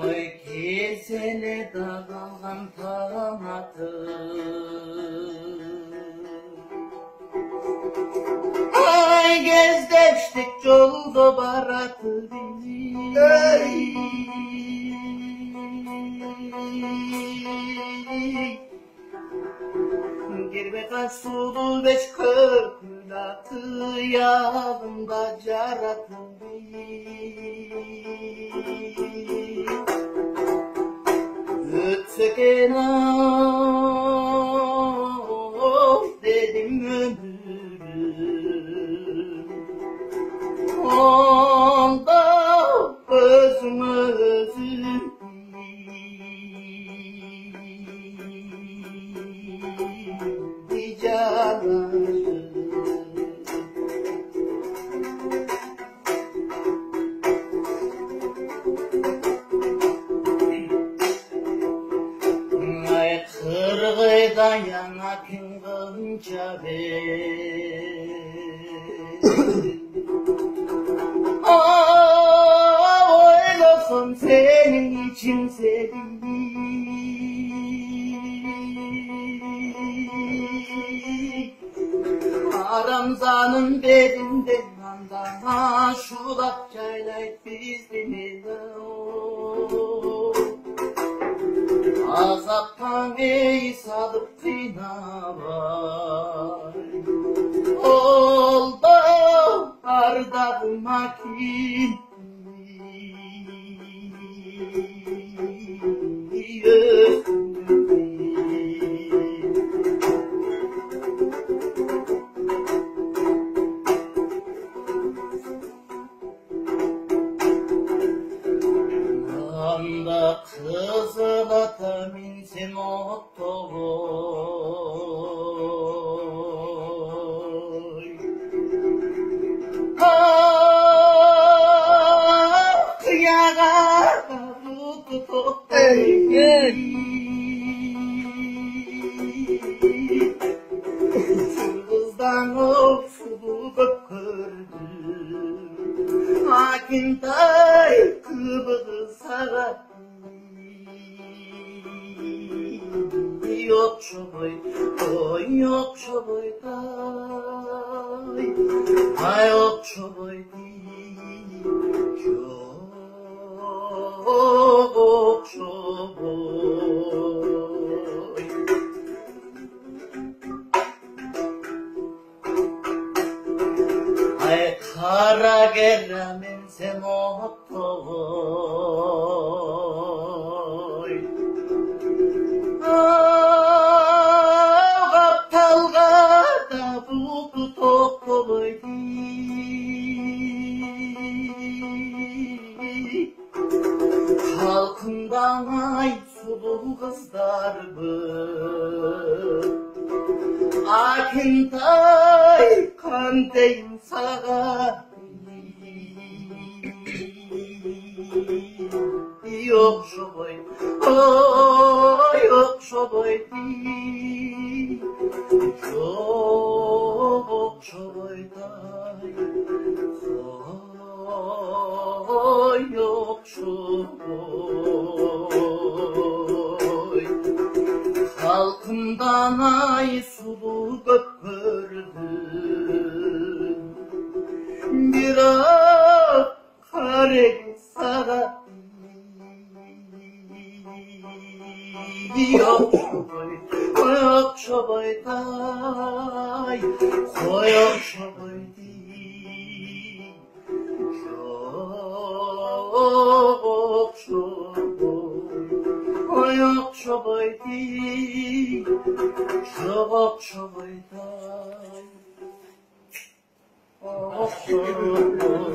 Oy kesene dağılgan tamatım, ay gezdeştik yolda baratı girme kaç sulu beş köpülatı yağında caratı ötseken of dedim ömürüm onda özüm özüm ay kırgıdan yana kıngınca oylasam senin için sevdim Aramzanın belinden andana şulak çaylayıp bizimi azaptan ey salıp kıynamay oldu arda makin anda kızıl ata minsem ottoy yaga tutup kızdan of sulu bakırdım Akintay kıbığı sarat yok çoboy oy yok çoboy tay ay yok çoboy yok çoboy ay kara geramen sen ottoy aptalga da buldu toptoy halkından ay sulu kızlar bu Akintay kanteyim sağa yok şoboy yok şoboy yok şoboy yok şoboy halkımdan ay sulu gördüm bir kare sağa yok şoboy tay yok şoboy yok şoboy yok şoboy yok şoboy tay yok şoboy